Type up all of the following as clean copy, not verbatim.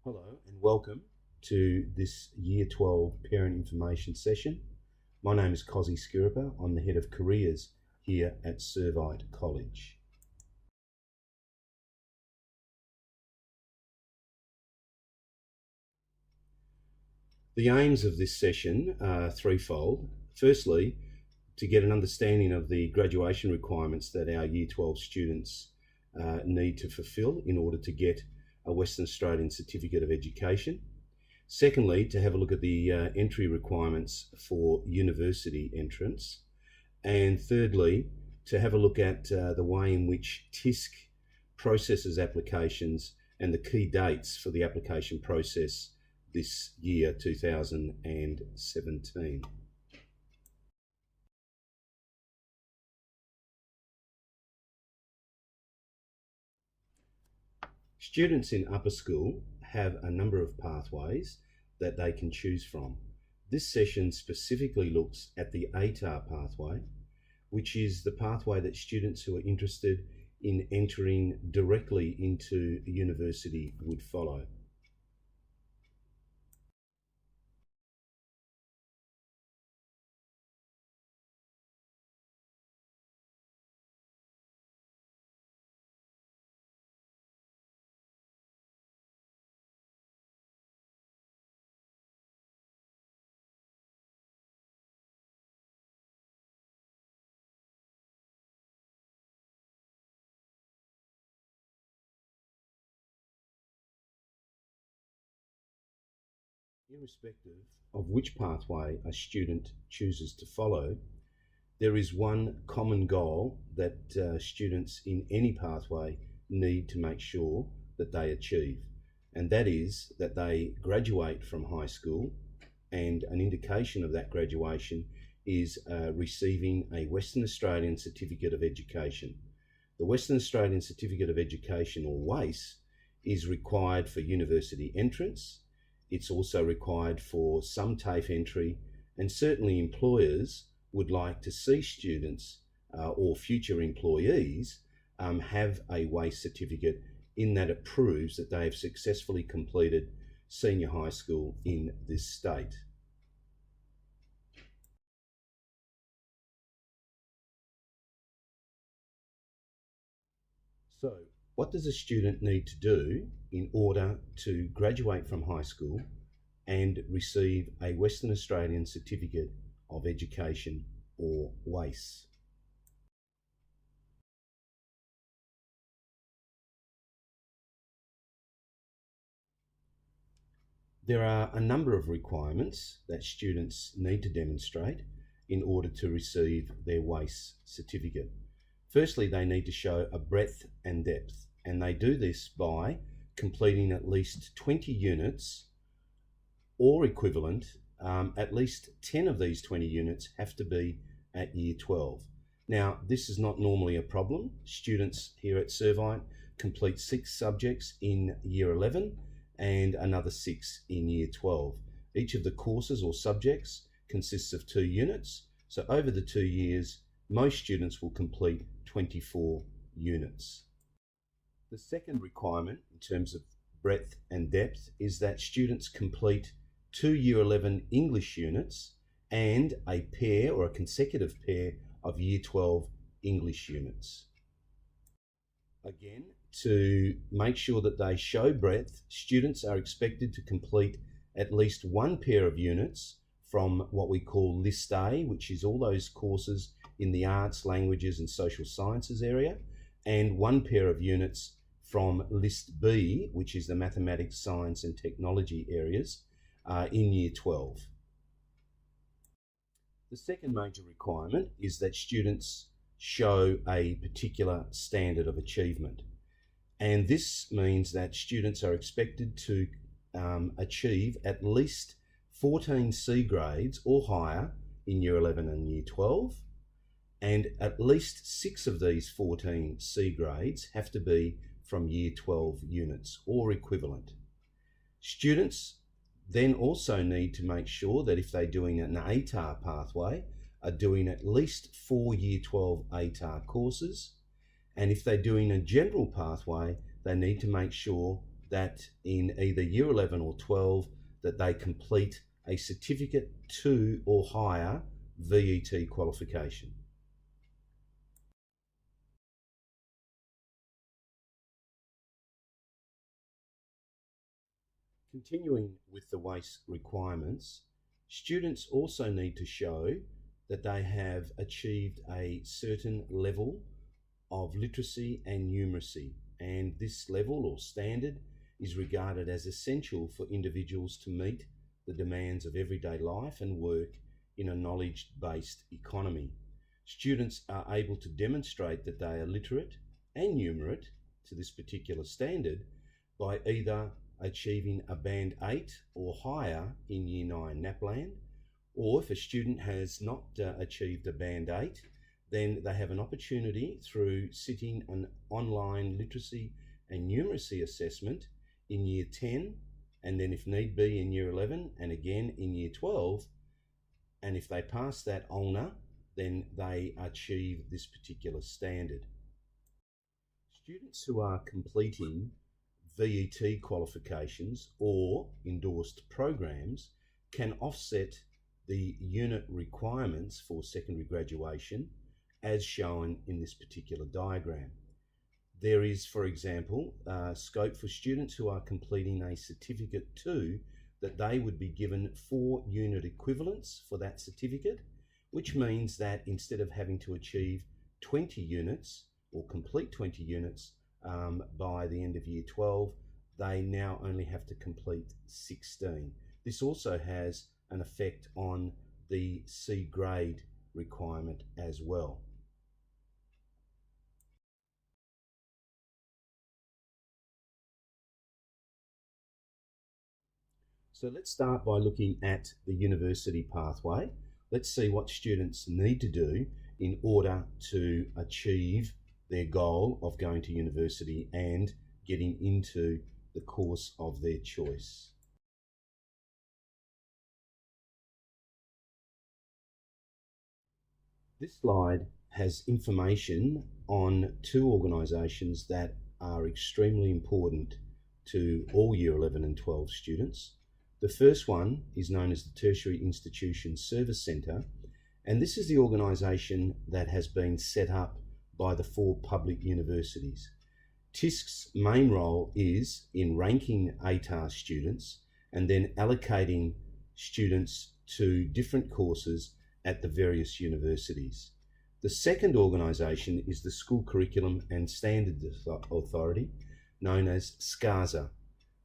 Hello and welcome to this Year 12 Parent Information Session. My name is Cozzy Skiripa. I'm the Head of Careers here at Servite College. The aims of this session are threefold. Firstly, to get an understanding of the graduation requirements that our Year 12 students need to fulfil in order to get a Western Australian Certificate of Education. Secondly, to have a look at the entry requirements for university entrance. And thirdly, to have a look at the way in which TISC processes applications and the key dates for the application process this year, 2017. Students in upper school have a number of pathways that they can choose from. This session specifically looks at the ATAR pathway, which is the pathway that students who are interested in entering directly into a university would follow. Irrespective of which pathway a student chooses to follow, there is one common goal that students in any pathway need to make sure that they achieve, and that is that they graduate from high school, and an indication of that graduation is receiving a Western Australian Certificate of Education. The Western Australian Certificate of Education, or WACE, is required for university entrance. It's also required for some TAFE entry, and certainly employers would like to see students or future employees have a WACE certificate, in that it proves that they have successfully completed senior high school in this state. So, what does a student need to do in order to graduate from high school and receive a Western Australian Certificate of Education, or WACE? There are a number of requirements that students need to demonstrate in order to receive their WACE certificate. Firstly, they need to show a breadth and depth, and they do this by completing at least 20 units or equivalent. At least 10 of these 20 units have to be at Year 12. Now, this is not normally a problem. Students here at Servite complete 6 subjects in Year 11 and another 6 in Year 12. Each of the courses or subjects consists of 2 units. So over the 2 years, most students will complete 24 units. The second requirement in terms of breadth and depth is that students complete 2 Year 11 English units and a pair or a consecutive pair of Year 12 English units. Again, to make sure that they show breadth, students are expected to complete at least 1 pair of units from what we call List A, which is all those courses in the arts, languages and social sciences area, and 1 pair of units from List B, which is the mathematics, science and technology areas in Year 12. The second major requirement is that students show a particular standard of achievement. And this means that students are expected to achieve at least 14 C grades or higher in Year 11 and Year 12, and at least 6 of these 14 C grades have to be from Year 12 units or equivalent. Students then also need to make sure that if they're doing an ATAR pathway, are doing at least 4 Year 12 ATAR courses, and if they're doing a general pathway, they need to make sure that in either Year 11 or 12 that they complete a Certificate 2 or higher VET qualification. Continuing with the WACE requirements, students also need to show that they have achieved a certain level of literacy and numeracy, and this level or standard is regarded as essential for individuals to meet the demands of everyday life and work in a knowledge-based economy. Students are able to demonstrate that they are literate and numerate to this particular standard by either achieving a Band 8 or higher in Year 9 NAPLAN, or if a student has not achieved a Band 8, then they have an opportunity through sitting an online literacy and numeracy assessment in Year 10, and then if need be in Year 11, and again in Year 12, and if they pass that honour, then they achieve this particular standard. Students who are completing VET qualifications or endorsed programs can offset the unit requirements for secondary graduation as shown in this particular diagram. There is, for example, scope for students who are completing a Certificate 2 that they would be given 4 unit equivalents for that certificate, which means that instead of having to achieve 20 units or complete 20 units by the end of Year 12, they now only have to complete 16. This also has an effect on the C grade requirement as well. So let's start by looking at the university pathway. Let's see what students need to do in order to achieve their goal of going to university and getting into the course of their choice. This slide has information on 2 organisations that are extremely important to all Year 11 and 12 students. The first one is known as the Tertiary Institution Service Centre, and this is the organisation that has been set up by the 4 public universities. TISC's main role is in ranking ATAR students and then allocating students to different courses at the various universities. The second organisation is the School Curriculum and Standards Authority, known as SCASA.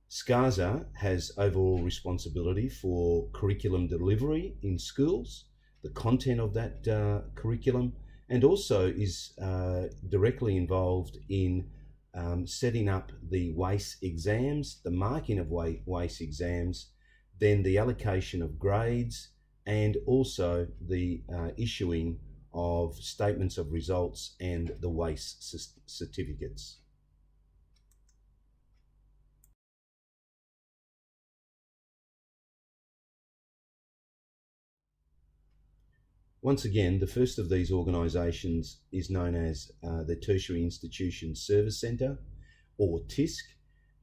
SCASA has overall responsibility for curriculum delivery in schools, the content of that curriculum, and also is directly involved in setting up the WACE exams, the marking of WACE exams, then the allocation of grades, and also the issuing of statements of results and the WACE certificates. Once again, the first of these organisations is known as the Tertiary Institution Service Centre, or TISC,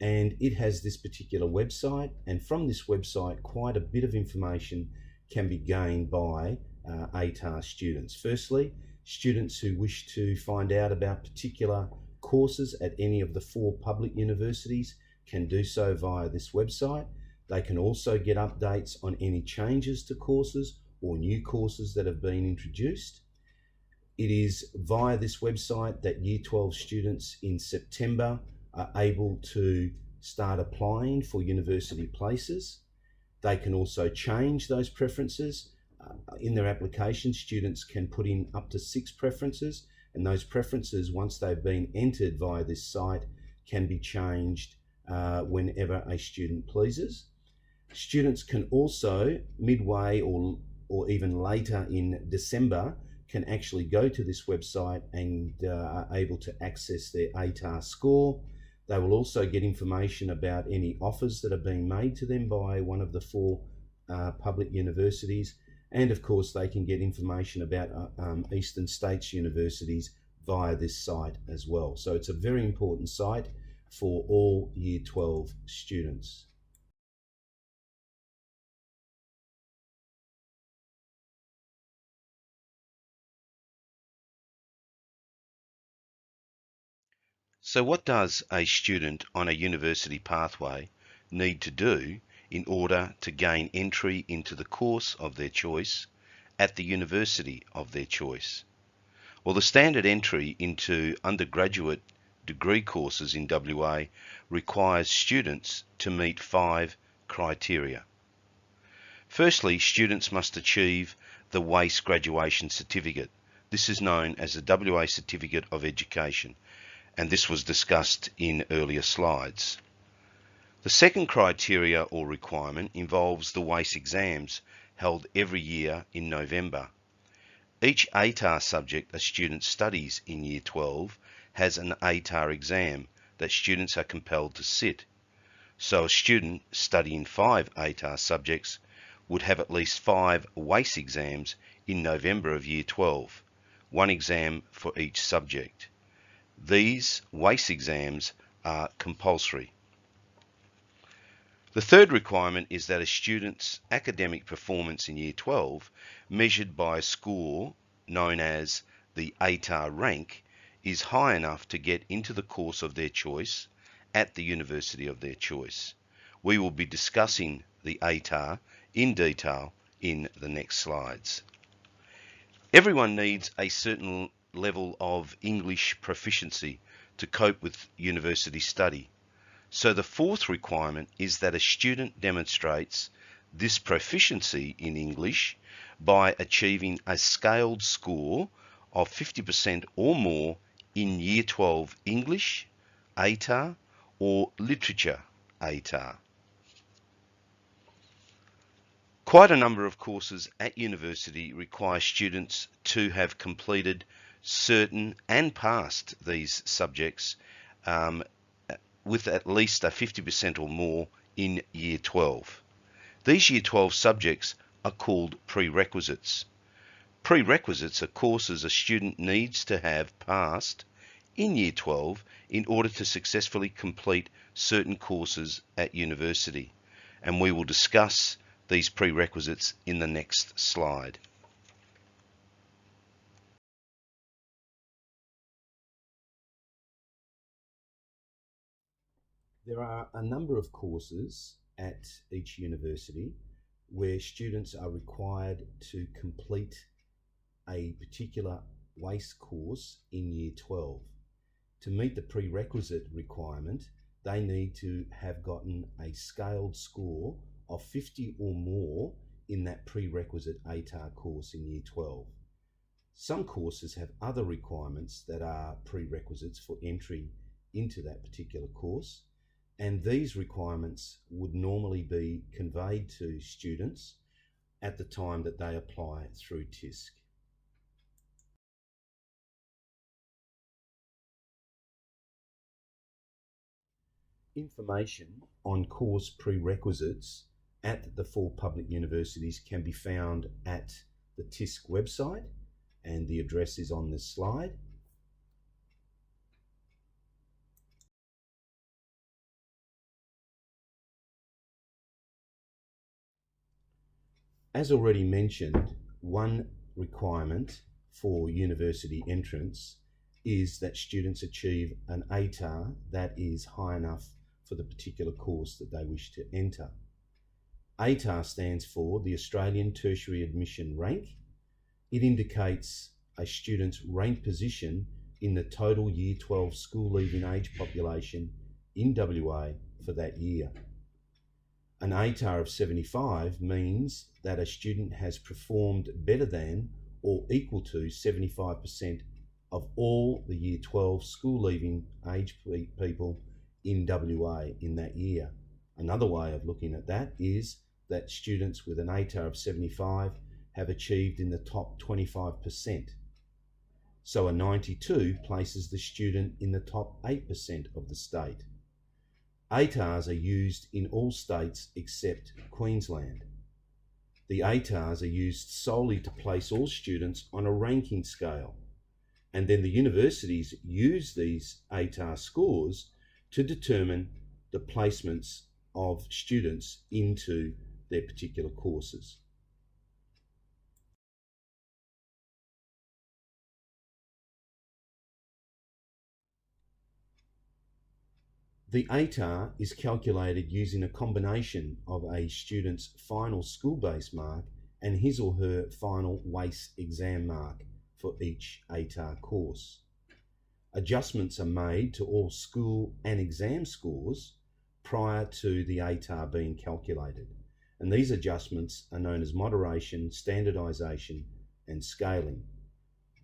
and it has this particular website, and from this website quite a bit of information can be gained by ATAR students. Firstly, students who wish to find out about particular courses at any of the 4 public universities can do so via this website. They can also get updates on any changes to courses or new courses that have been introduced. It is via this website that Year 12 students in September are able to start applying for university places. They can also change those preferences. In their application, students can put in up to 6 preferences, and those preferences, once they've been entered via this site, can be changed whenever a student pleases. Students can also, midway or even later in December, can actually go to this website and are able to access their ATAR score. They will also get information about any offers that are being made to them by one of the 4 public universities. And of course, they can get information about Eastern States universities via this site as well. So it's a very important site for all Year 12 students. So what does a student on a university pathway need to do in order to gain entry into the course of their choice at the university of their choice? Well, the standard entry into undergraduate degree courses in WA requires students to meet 5 criteria. Firstly, students must achieve the WACE graduation certificate. This is known as the WA Certificate of Education, and this was discussed in earlier slides. The second criteria or requirement involves the WACE exams held every year in November. Each ATAR subject a student studies in Year 12 has an ATAR exam that students are compelled to sit. So a student studying 5 ATAR subjects would have at least 5 WACE exams in November of Year 12, one exam for each subject. These WACE exams are compulsory. The third requirement is that a student's academic performance in Year 12, measured by a score known as the ATAR rank, is high enough to get into the course of their choice at the university of their choice. We will be discussing the ATAR in detail in the next slides. Everyone needs a certain level of English proficiency to cope with university study. So the fourth requirement is that a student demonstrates this proficiency in English by achieving a scaled score of 50% or more in Year 12 English, ATAR, or Literature, ATAR. Quite a number of courses at university require students to have completed certain and passed these subjects with at least a 50% or more in Year 12. These Year 12 subjects are called prerequisites. Prerequisites are courses a student needs to have passed in Year 12 in order to successfully complete certain courses at university, and we will discuss these prerequisites in the next slide. There are a number of courses at each university where students are required to complete a particular WACE course in Year 12. To meet the prerequisite requirement, they need to have gotten a scaled score of 50 or more in that prerequisite ATAR course in Year 12. Some courses have other requirements that are prerequisites for entry into that particular course, and these requirements would normally be conveyed to students at the time that they apply through TISC. Information on course prerequisites at the 4 public universities can be found at the TISC website, and the address is on this slide. As already mentioned, one requirement for university entrance is that students achieve an ATAR that is high enough for the particular course that they wish to enter. ATAR stands for the Australian Tertiary Admission Rank. It indicates a student's rank position in the total Year 12 school leaving age population in WA for that year. An ATAR of 75 means that a student has performed better than or equal to 75% of all the Year 12 school leaving age people in WA in that year. Another way of looking at that is that students with an ATAR of 75 have achieved in the top 25%. So a 92 places the student in the top 8% of the state. ATARs are used in all states except Queensland. The ATARs are used solely to place all students on a ranking scale, and then the universities use these ATAR scores to determine the placements of students into their particular courses. The ATAR is calculated using a combination of a student's final school-based mark and his or her final WACE exam mark for each ATAR course. Adjustments are made to all school and exam scores prior to the ATAR being calculated, and these adjustments are known as moderation, standardisation, and scaling.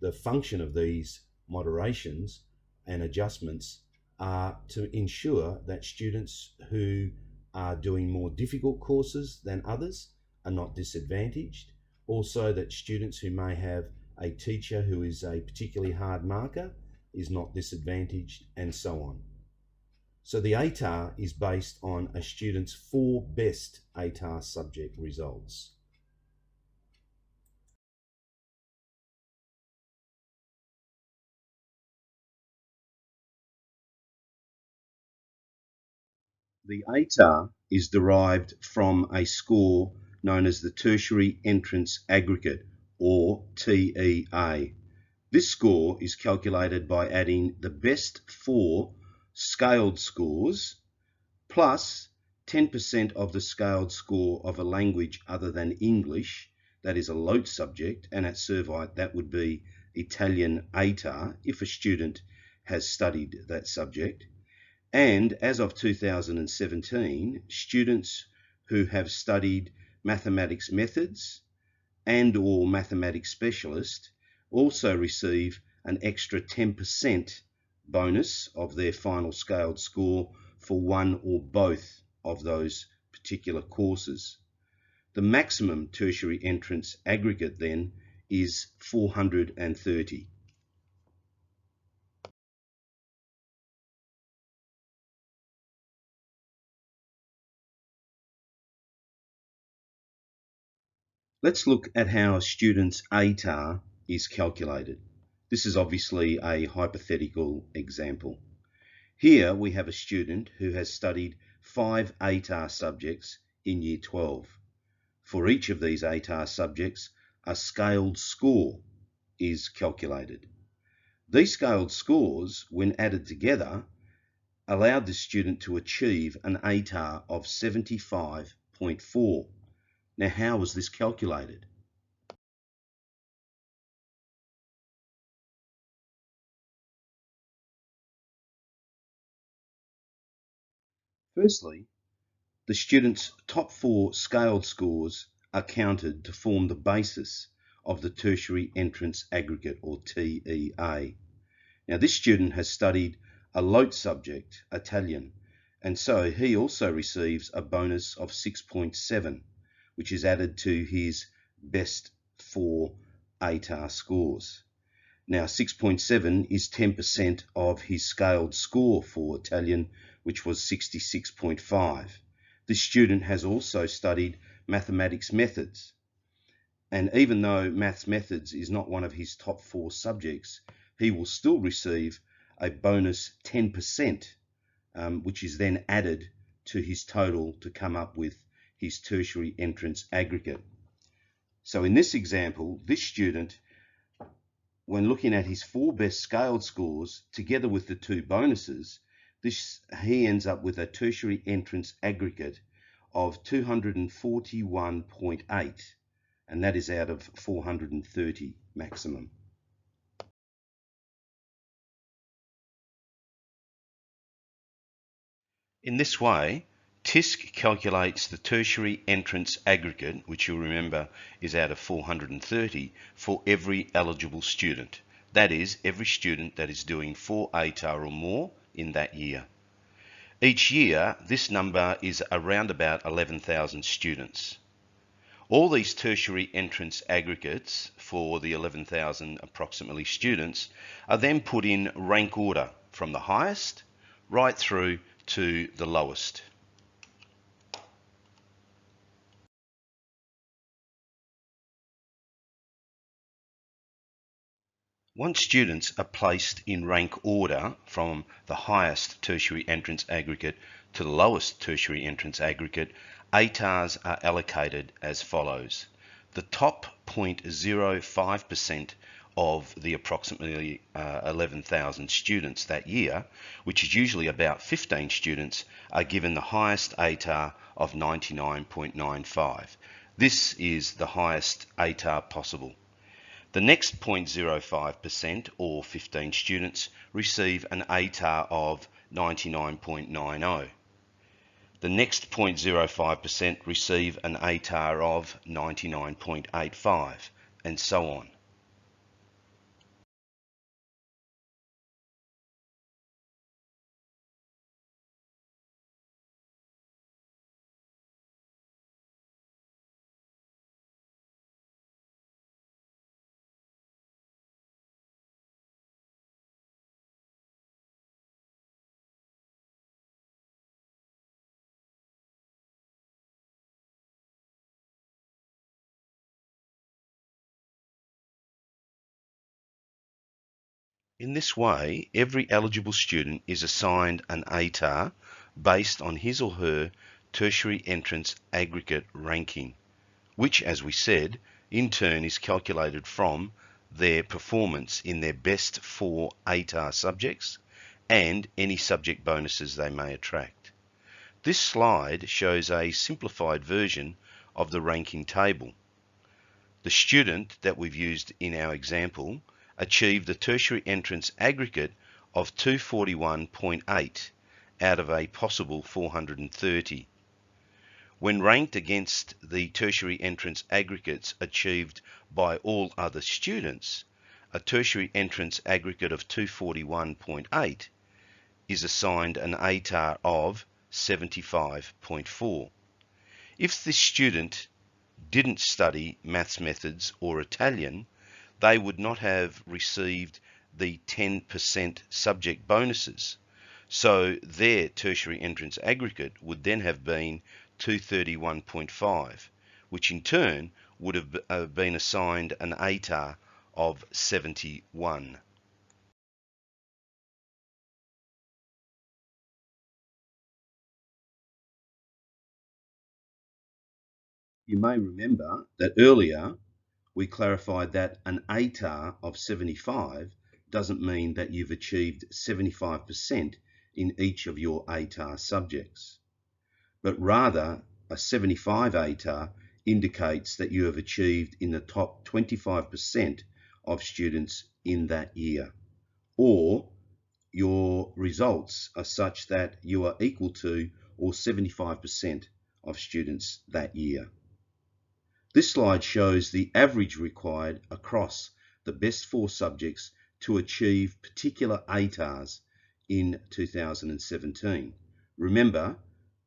The function of these moderations and adjustments are to ensure that students who are doing more difficult courses than others are not disadvantaged. Also, that students who may have a teacher who is a particularly hard marker is not disadvantaged, and so on. So the ATAR is based on a student's 4 best ATAR subject results. The ATAR is derived from a score known as the Tertiary Entrance Aggregate, or TEA. This score is calculated by adding the best 4 scaled scores plus 10% of the scaled score of a language other than English, that is a LOTE subject, and at Servite that would be Italian ATAR if a student has studied that subject. And as of 2017, students who have studied mathematics methods and or mathematics specialist also receive an extra 10% bonus of their final scaled score for one or both of those particular courses. The maximum tertiary entrance aggregate then is 430. Let's look at how a student's ATAR is calculated. This is obviously a hypothetical example. Here we have a student who has studied 5 ATAR subjects in Year 12. For each of these ATAR subjects, a scaled score is calculated. These scaled scores, when added together, allowed the student to achieve an ATAR of 75.4. Now, how was this calculated? Firstly, the student's top 4 scaled scores are counted to form the basis of the tertiary entrance aggregate, or TEA. Now, this student has studied a LOTE subject, Italian, and so he also receives a bonus of 6.7, which is added to his best 4 ATAR scores. Now, 6.7 is 10% of his scaled score for Italian, which was 66.5. This student has also studied mathematics methods. And even though maths methods is not one of his top 4 subjects, he will still receive a bonus 10%, which is then added to his total to come up with his tertiary entrance aggregate. So in this example, this student, when looking at his 4 best scaled scores together with the 2 bonuses, he ends up with a tertiary entrance aggregate of 241.8, and that is out of 430 maximum. In this way, TISC calculates the tertiary entrance aggregate, which you'll remember is out of 430, for every eligible student. That is, every student that is doing 4 ATAR or more in that year. Each year, this number is around about 11,000 students. All these tertiary entrance aggregates for the 11,000 approximately students are then put in rank order from the highest right through to the lowest. Once students are placed in rank order from the highest tertiary entrance aggregate to the lowest tertiary entrance aggregate, ATARs are allocated as follows. The top 0.05% of the approximately 11,000 students that year, which is usually about 15 students, are given the highest ATAR of 99.95. This is the highest ATAR possible. The next 0.05% or 15 students receive an ATAR of 99.90. The next 0.05% receive an ATAR of 99.85, and so on. In this way, every eligible student is assigned an ATAR based on his or her tertiary entrance aggregate ranking, which, as we said, in turn is calculated from their performance in their best 4 ATAR subjects and any subject bonuses they may attract. This slide shows a simplified version of the ranking table. The student that we've used in our example achieved a tertiary entrance aggregate of 241.8 out of a possible 430. When ranked against the tertiary entrance aggregates achieved by all other students, a tertiary entrance aggregate of 241.8 is assigned an ATAR of 75.4. If this student didn't study maths methods or Italian, they would not have received the 10% subject bonuses. So their tertiary entrance aggregate would then have been 231.5, which in turn would have been assigned an ATAR of 71. You may remember that earlier we clarified that an ATAR of 75 doesn't mean that you've achieved 75% in each of your ATAR subjects, but rather a 75 ATAR indicates that you have achieved in the top 25% of students in that year, or your results are such that you are equal to or 75% of students that year. This slide shows the average required across the best 4 subjects to achieve particular ATARs in 2017. Remember,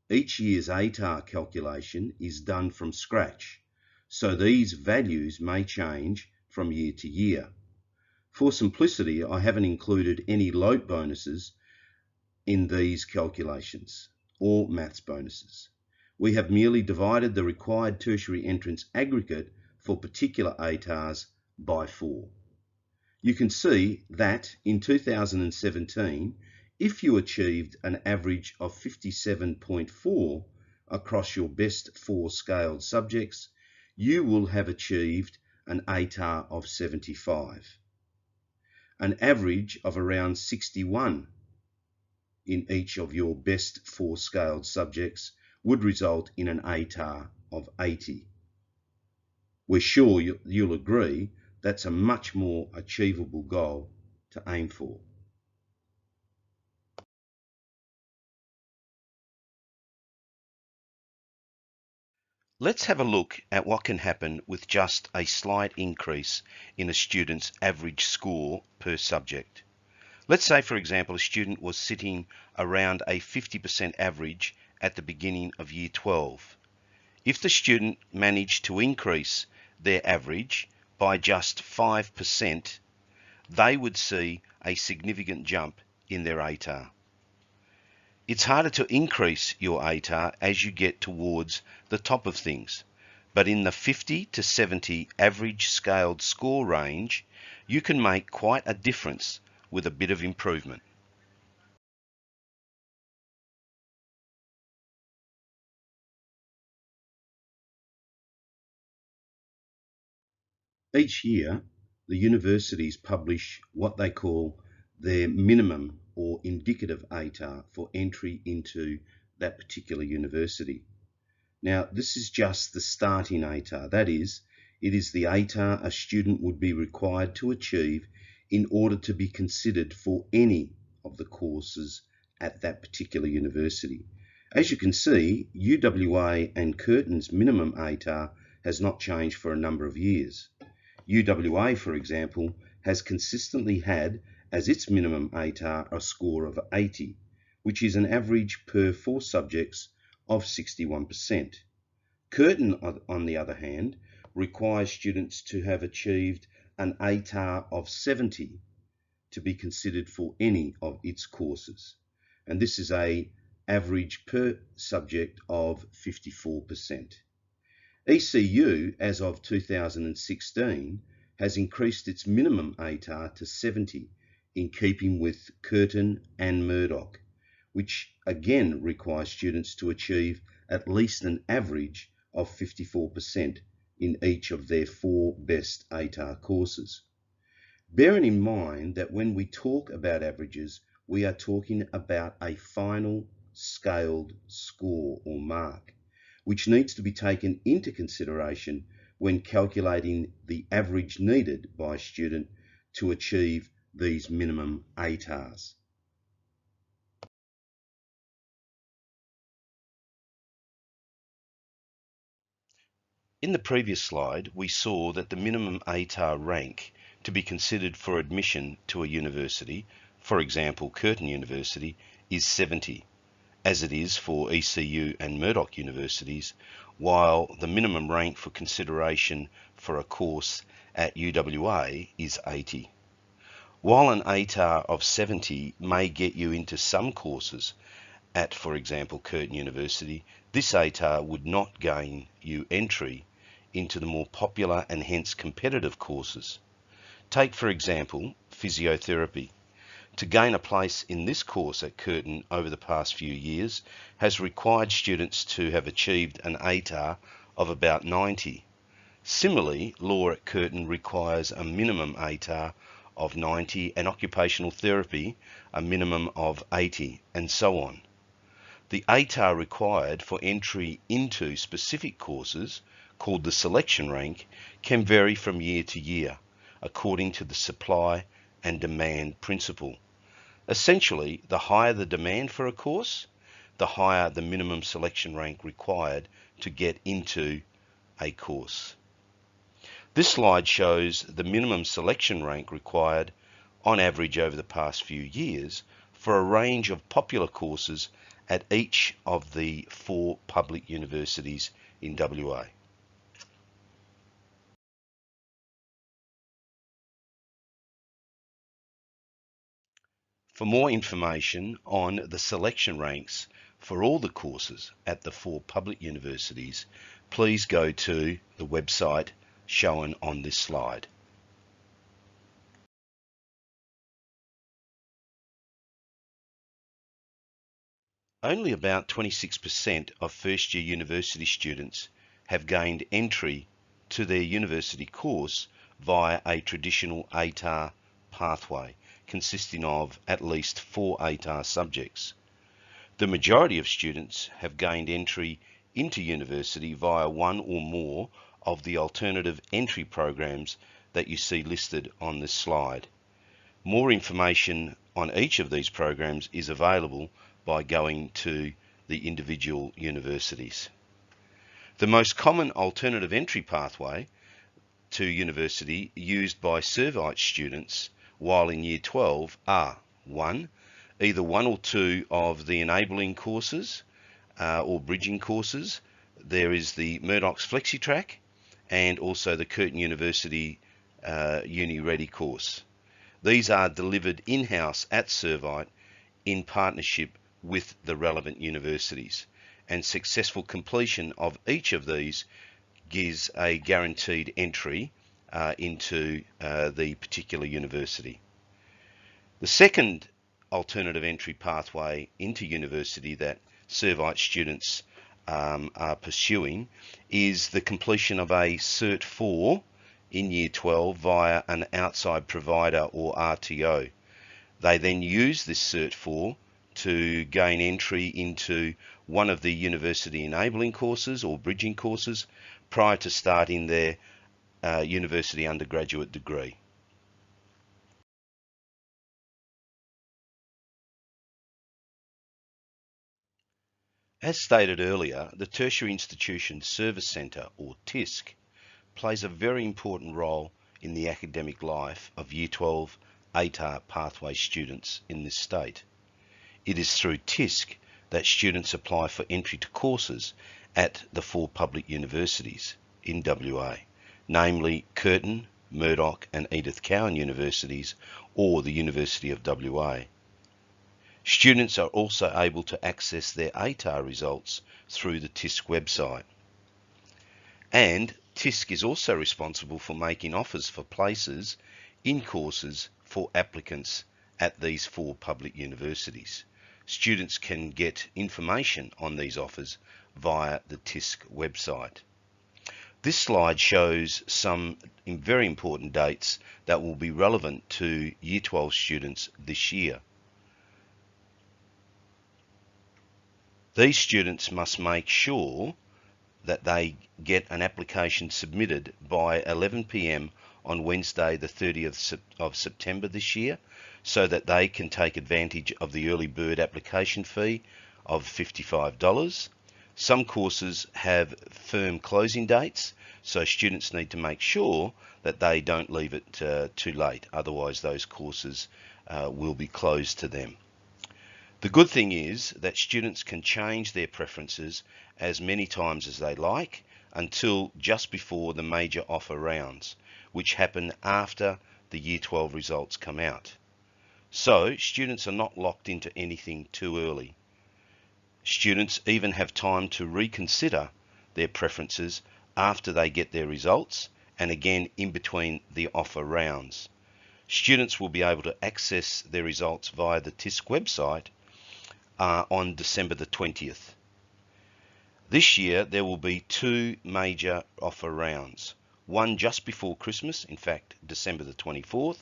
each year's ATAR calculation is done from scratch, so these values may change from year to year. For simplicity, I haven't included any LOTE bonuses in these calculations, or maths bonuses. We have merely divided the required tertiary entrance aggregate for particular ATARs by 4. You can see that in 2017, if you achieved an average of 57.4 across your best 4 scaled subjects, you will have achieved an ATAR of 75. An average of around 61 in each of your best 4 scaled subjects would result in an ATAR of 80. We're sure you'll agree that's a much more achievable goal to aim for. Let's have a look at what can happen with just a slight increase in a student's average score per subject. Let's say, for example, a student was sitting around a 50% average at the beginning of year 12. If the student managed to increase their average by just 5%, they would see a significant jump in their ATAR. It's harder to increase your ATAR as you get towards the top of things. but in the 50 to 70 average scaled score range, you can make quite a difference with a bit of improvement. Each year, the universities publish what they call their minimum or indicative ATAR for entry into that particular university. Now, this is just the starting ATAR. That is, it is the ATAR a student would be required to achieve in order to be considered for any of the courses at that particular university. As you can see, UWA and Curtin's minimum ATAR has not changed for a number of years. UWA, for example, has consistently had as its minimum ATAR a score of 80, which is an average per 4 subjects of 61%. Curtin, on the other hand, requires students to have achieved an ATAR of 70 to be considered for any of its courses. And this is an average per subject of 54%. ECU, as of 2016, has increased its minimum ATAR to 70 in keeping with Curtin and Murdoch, which again requires students to achieve at least an average of 54% in each of their 4 best ATAR courses. Bearing in mind that when we talk about averages, we are talking about a final scaled score or mark, which needs to be taken into consideration when calculating the average needed by a student to achieve these minimum ATARs. In the previous slide, we saw that the minimum ATAR rank to be considered for admission to a university, for example Curtin University, is 70, as it is for ECU and Murdoch universities, while the minimum rank for consideration for a course at UWA is 80. While an ATAR of 70 may get you into some courses at, for example, Curtin University, this ATAR would not gain you entry into the more popular and hence competitive courses. Take, for example, physiotherapy. To gain a place in this course at Curtin over the past few years has required students to have achieved an ATAR of about 90. Similarly, law at Curtin requires a minimum ATAR of 90 and occupational therapy a minimum of 80, and so on. The ATAR required for entry into specific courses, called the selection rank, can vary from year to year according to the supply and demand principle. Essentially, the higher the demand for a course, the higher the minimum selection rank required to get into a course. This slide shows the minimum selection rank required on average over the past few years for a range of popular courses at each of the 4 public universities in WA. For more information on the selection ranks for all the courses at the 4 public universities, please go to the website shown on this slide. Only about 26% of first-year university students have gained entry to their university course via a traditional ATAR pathway, consisting of at least 4 ATAR subjects. The majority of students have gained entry into university via one or more of the alternative entry programs that you see listed on this slide. More information on each of these programs is available by going to the individual universities. The most common alternative entry pathway to university used by Servite students while in Year 12 are 1. Either 1 or 2 of the enabling courses or bridging courses. There is the Murdoch's FlexiTrack and also the Curtin University Uni Ready course. These are delivered in-house at Servite in partnership with the relevant universities, and successful completion of each of these gives a guaranteed entry into the particular university. The second alternative entry pathway into university that Servite students are pursuing is the completion of a Cert 4 in Year 12 via an outside provider or RTO. They then use this Cert 4 to gain entry into one of the university enabling courses or bridging courses prior to starting their university undergraduate degree. As stated earlier, the Tertiary Institution Service Centre, or TISC, plays a very important role in the academic life of Year 12 ATAR pathway students in this state. It is through TISC that students apply for entry to courses at the 4 public universities in WA, namely Curtin, Murdoch and Edith Cowan universities, or the University of WA. Students are also able to access their ATAR results through the TISC website. And TISC is also responsible for making offers for places in courses for applicants at these 4 public universities. Students can get information on these offers via the TISC website. This slide shows some very important dates that will be relevant to Year 12 students this year. These students must make sure that they get an application submitted by 11 p.m. on Wednesday the 30th of September this year, so that they can take advantage of the early bird application fee of $55. Some courses have firm closing dates, so students need to make sure that they don't leave it too late, otherwise those courses will be closed to them. The good thing is that students can change their preferences as many times as they like until just before the major offer rounds, which happen after the Year 12 results come out. So students are not locked into anything too early. Students even have time to reconsider their preferences after they get their results and again in between the offer rounds. Students will be able to access their results via the TISC website on December the 20th. This year there will be 2 major offer rounds, one just before Christmas, in fact December the 24th,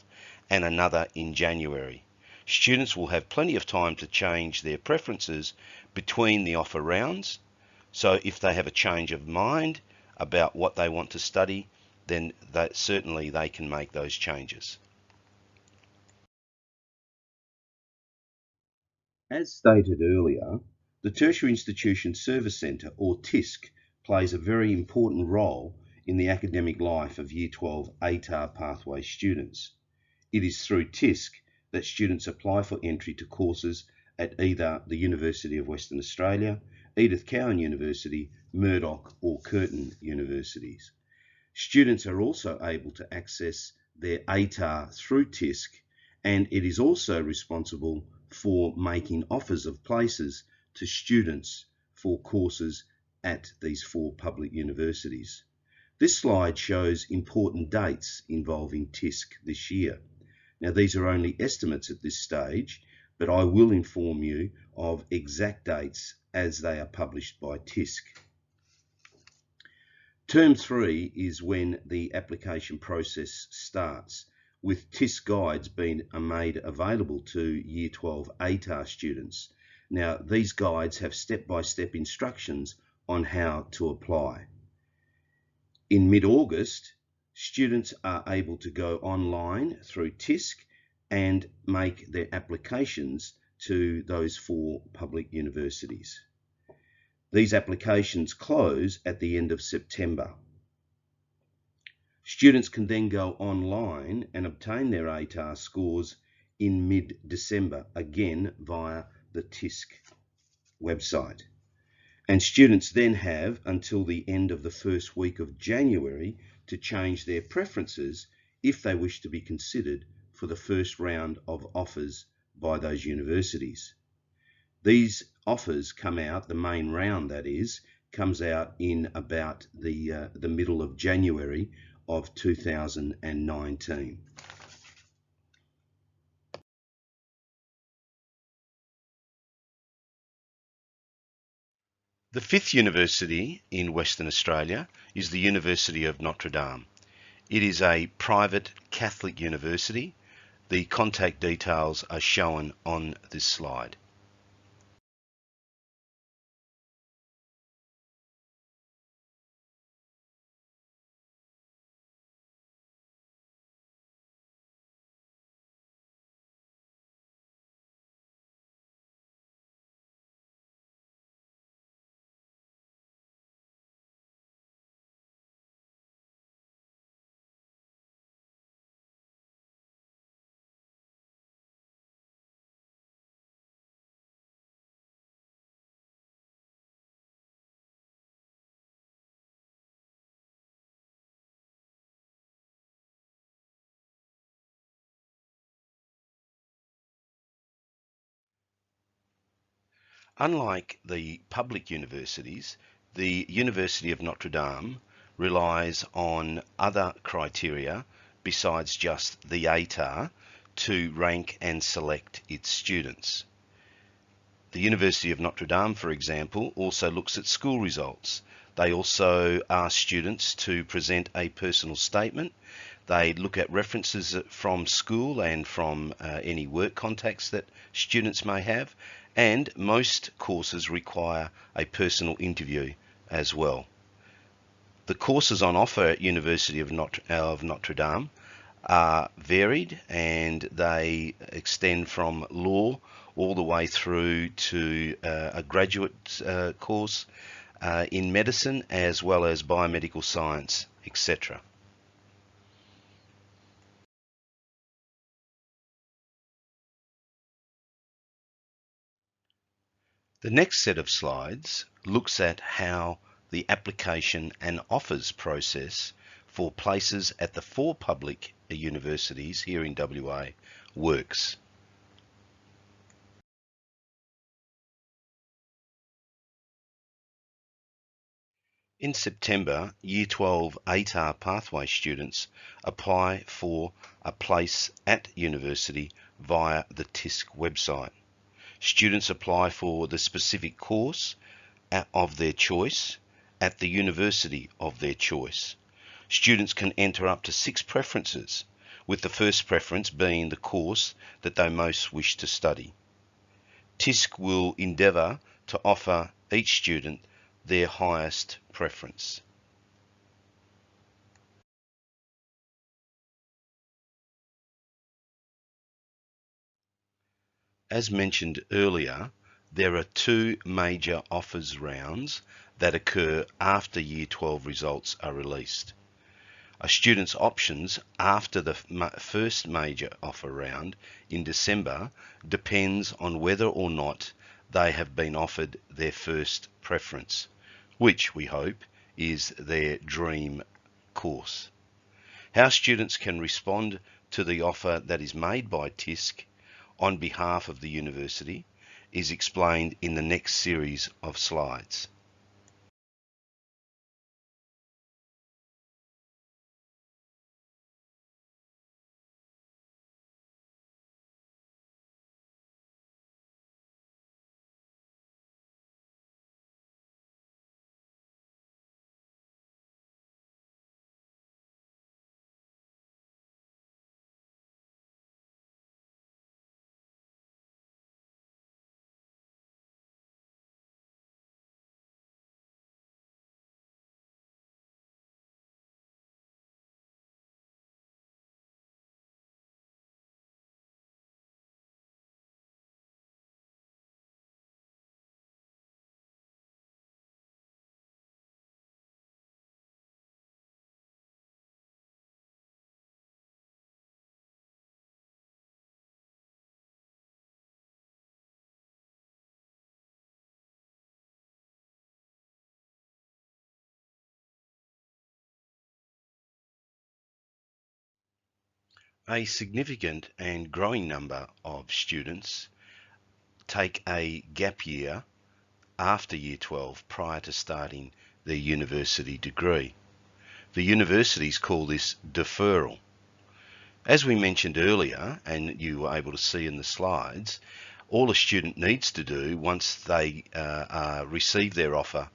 and another in January. Students will have plenty of time to change their preferences between the offer rounds, so if they have a change of mind about what they want to study, then certainly they can make those changes. As stated earlier, the Tertiary Institution Service Centre, or TISC, plays a very important role in the academic life of Year 12 ATAR pathway students. It is through TISC that students apply for entry to courses at either the University of Western Australia, Edith Cowan University, Murdoch or Curtin universities. Students are also able to access their ATAR through TISC, and it is also responsible for making offers of places to students for courses at these 4 public universities. This slide shows important dates involving TISC this year. Now these are only estimates at this stage, but I will inform you of exact dates as they are published by TISC. Term 3 is when the application process starts, with TISC guides being made available to Year 12 ATAR students. Now, these guides have step-by-step instructions on how to apply. In mid-August, students are able to go online through TISC and make their applications to those 4 public universities. These applications close at the end of September. Students can then go online and obtain their ATAR scores in mid-December, again via the TISC website. And students then have until the end of the first week of January to change their preferences if they wish to be considered for the first round of offers by those universities. These offers come out, the main round that is, comes out in about the middle of January of 2019. The fifth university in Western Australia is the University of Notre Dame. It is a private Catholic university. The contact details are shown on this slide. Unlike the public universities, the University of Notre Dame relies on other criteria besides just the ATAR to rank and select its students. The University of Notre Dame, for example, also looks at school results. They also ask students to present a personal statement. They look at references from school and from any work contacts that students may have, and most courses require a personal interview as well. The courses on offer at University of Notre Dame are varied, and they extend from law all the way through to a graduate course in medicine, as well as biomedical science, etc. The next set of slides looks at how the application and offers process for places at the four public universities here in WA works. In September, Year 12 ATAR pathway students apply for a place at university via the TISC website. Students apply for the specific course of their choice at the university of their choice. Students can enter up to 6 preferences, with the first preference being the course that they most wish to study. TISC will endeavour to offer each student their highest preference. As mentioned earlier, there are 2 major offers rounds that occur after Year 12 results are released. A student's options after the first major offer round in December depends on whether or not they have been offered their first preference, which we hope is their dream course. How students can respond to the offer that is made by TISC on behalf of the university is explained in the next series of slides. A significant and growing number of students take a gap year after Year 12 prior to starting their university degree. The universities call this deferral. As we mentioned earlier, and you were able to see in the slides, all a student needs to do once they receive their offer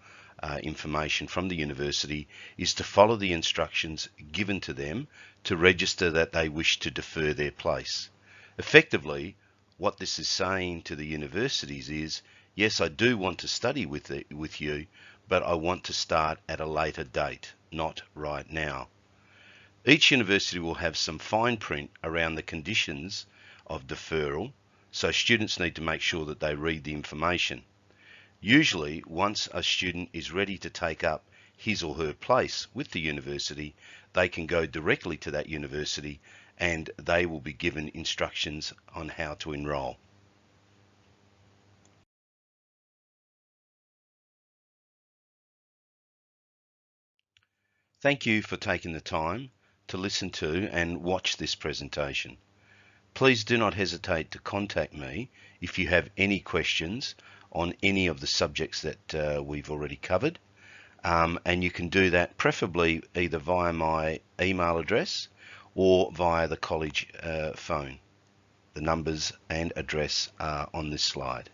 information from the university is to follow the instructions given to them to register that they wish to defer their place. Effectively, what this is saying to the universities is, yes, I do want to study with you, but I want to start at a later date, not right now. Each university will have some fine print around the conditions of deferral, so students need to make sure that they read the information. Usually, once a student is ready to take up his or her place with the university, they can go directly to that university and they will be given instructions on how to enrol. Thank you for taking the time to listen to and watch this presentation. Please do not hesitate to contact me if you have any questions on any of the subjects that we've already covered. And you can do that preferably either via my email address or via the college phone. The numbers and address are on this slide.